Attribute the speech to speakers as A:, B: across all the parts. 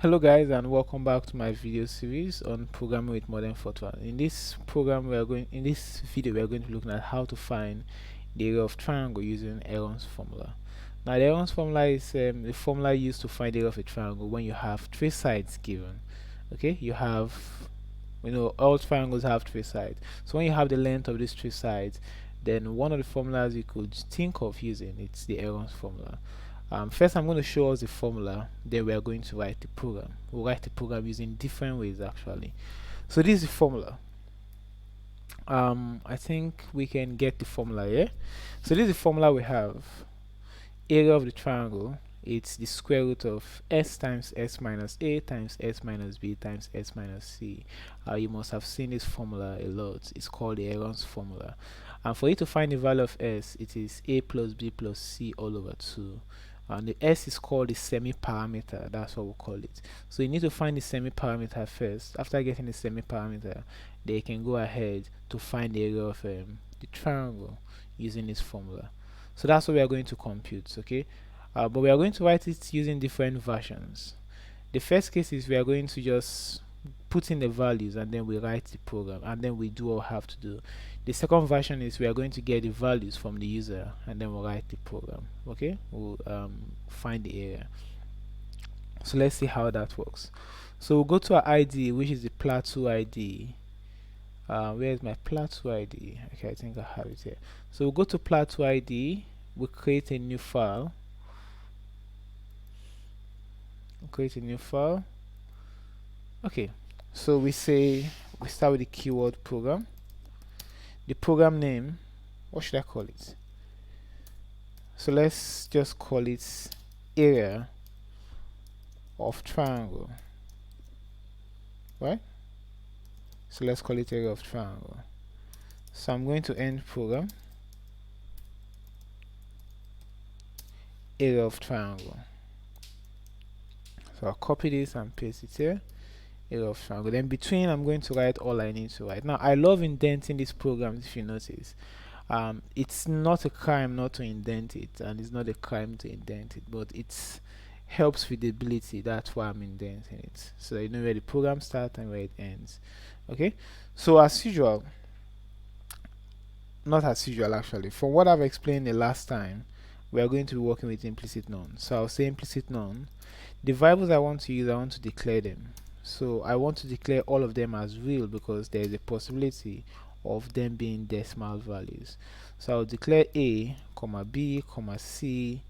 A: Hello guys, and welcome back to my video series on programming with modern FORTRAN. In this video we are going to be looking at how to find the area of triangle using Aaron's formula. Now the Aaron's formula is the formula used to find the area of a triangle when you have three sides given. Okay, all triangles have three sides. So when you have the length of these three sides, then one of the formulas you could think of using, it's the Aaron's formula. First, I'm going to show us the formula, then we are going to write the program. We'll write the program using different ways actually. So this is the formula. I think we can get the formula here. So this is the formula we have. Area of the triangle, it's the square root of s times s minus a times s minus b times s minus c. You must have seen this formula a lot. It's called the Aaron's formula. And for you to find the value of s, it is a plus b plus c all over 2. And the s is called the semi-parameter. That's what we call it. So you need to find the semi-parameter first. After getting the semi-parameter, they can go ahead to find the area of the triangle using this formula. So that's what we are going to compute, okay? But we are going to write it using different versions. The first case is we are going to just put in the values and then we write the program and then we do what we have to do. The second version is we are going to get the values from the user and then we'll write the program. Okay, we'll find the area. So let's see how that works. So we'll go to our ID, which is the plateau ID. Where is my plateau ID? Okay, I think I have it here. So we'll go to plateau ID, we'll create a new file. Okay, so we start with the keyword program. The program name, what should I call it? So let's just call it area of triangle, right? So let's call it area of triangle. So I'm going to end program, area of triangle. So I'll copy this and paste it here, area of triangle. Then between, I'm going to write all I need to write. Now I love indenting these programs. If you notice, it's not a crime not to indent it, and it's not a crime to indent it, but it helps readability. That's why I'm indenting it, so you know where the program starts and where it ends. Okay, so as usual, not as usual actually, from what I've explained the last time, we are going to be working with implicit none. So I'll say implicit none. The variables I want to use, I want to declare them. So I want to declare all of them as real because there is a possibility of them being decimal values. So I'll declare a, comma b, comma c,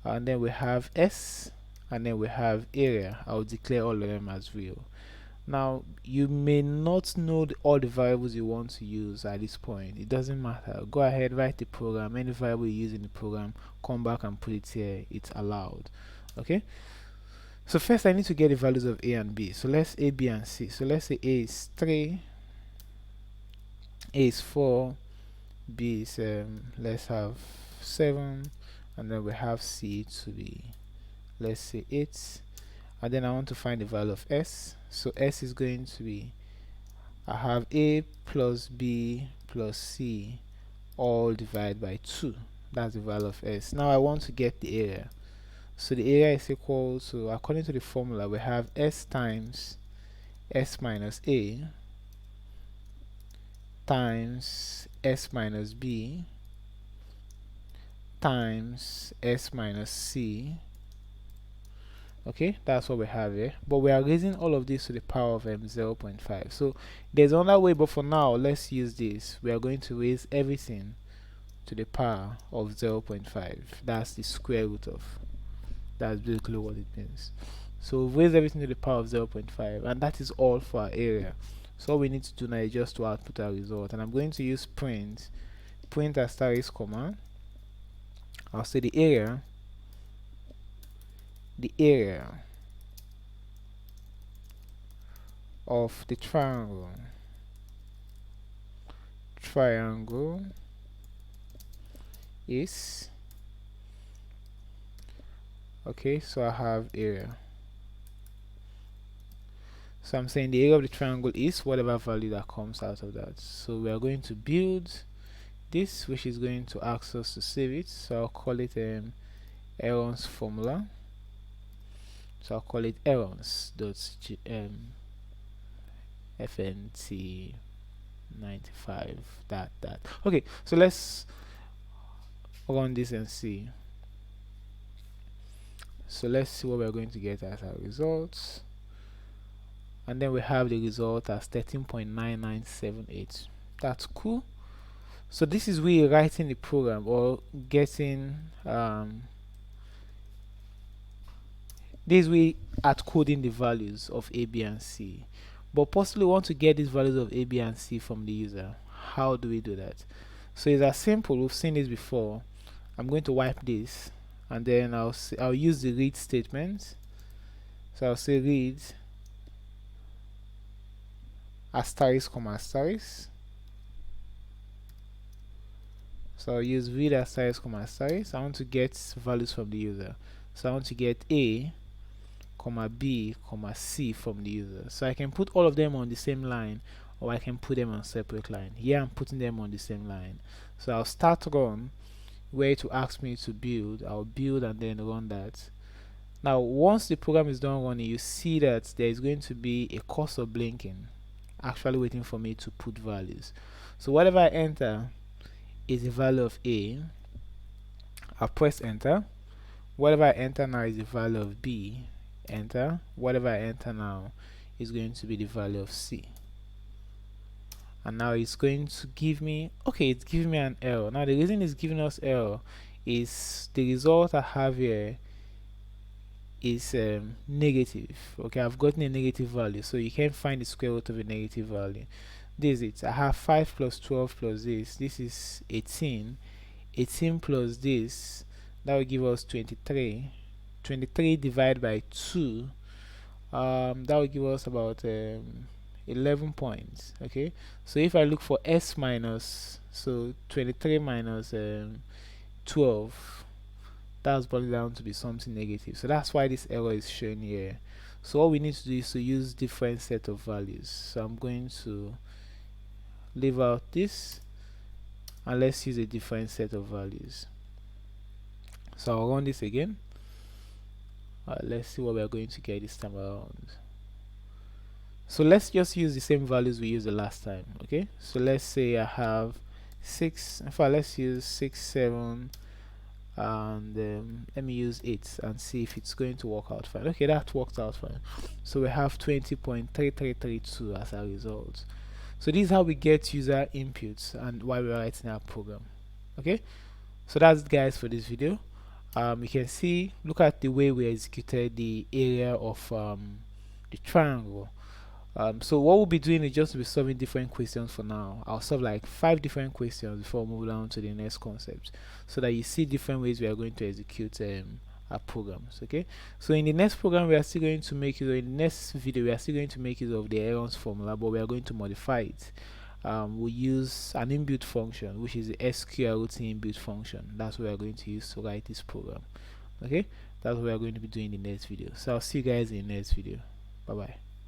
A: and then we have s, and then we have area. I'll declare all of them as real. Now you may not know all the variables you want to use at this point. It doesn't matter. Go ahead, write the program. Any variable you use in the program, come back and put it here. It's allowed. Okay. So first I need to get the values of a and b. So let's a, b, and c. So let's say a is 3, a is 4, b is let's have 7, and then we have c to be, let's say 8, and then I want to find the value of s. So s is going to be, I have a plus b plus c all divided by 2. That's the value of s. Now I want to get the area. So the area is equal to, according to the formula, we have s times s minus a times s minus b times s minus c. Okay, that's what we have here, but we are raising all of this to the power of 0.5. so there's another way, but for now let's use this. We are going to raise everything to the power of 0.5. that's the square root of, that's basically what it means. So raise everything to the power of 0.5, and that is all for our area. So all we need to do now is just to output our result, and I'm going to use print ** command. I'll say the area of the triangle is, okay, so I have area. So I'm saying the area of the triangle is whatever value that comes out of that. So we are going to build this, which is going to ask us to save it. So I'll call it Aaron's formula. So I'll call it errands dot fnt 95 that. Okay, so let's run this and see. So let's see what we're going to get as our results, and then we have the result as 13.9978. That's cool. So this is we writing the program or getting this way at coding the values of a, b and c, but possibly want to get these values of a, b and c from the user. How do we do that? So it's as simple. We've seen this before. I'm going to wipe this, and then I'll use the read statement. So I'll say read asterisk comma asterisk. So I'll use read asterisk comma asterisk. I want to get values from the user. So I want to get a comma b comma c from the user. So I can put all of them on the same line, or I can put them on separate line. Here I'm putting them on the same line. So I'll start run where to ask me to build. I'll build and then run that. Now once the program is done running, you see that there is going to be a cursor blinking, actually waiting for me to put values. So whatever I enter is the value of a. I'll press enter. Whatever I enter now is the value of b. Enter. Whatever I enter now is going to be the value of c. And now it's going to give me, okay, it's giving me an error. Now the reason it's giving us error is the result I have here is negative. Okay, I've gotten a negative value, so you can't find the square root of a negative value. This is it. I have 5 plus 12 plus this is 18. 18 plus this, that will give us 23. 23 divided by 2, that will give us about 11 points. Okay, so if I look for s minus, so 23 minus 12, that's boiled down to be something negative. So that's why this error is shown here. So all we need to do is to use different set of values. So I'm going to leave out this, and let's use a different set of values. So I'll run this again. Let's see what we're going to get this time around. So let's just use the same values we used the last time. Okay, so let's say I have 6. In fact, let's use 6, 7, and let me use 8 and see if it's going to work out fine. Okay, that worked out fine. So we have 20.3332 as a result. So this is how we get user inputs and while we're writing our program. Okay, so that's it, guys, for this video. You can see, look at the way we executed the area of the triangle. So what we'll be doing is just to be solving different questions for now. I'll solve like 5 different questions before we move on to the next concept, so that you see different ways we are going to execute our programs. Okay, so in the next program we are still going to make use of, in the next video we are still going to make use of the errands formula, but we are going to modify it. We'll use an inbuilt function, which is the SQL routine inbuilt function. That's what we are going to use to write this program. Okay, that's what we are going to be doing in the next video. So I'll see you guys in the next video. Bye bye.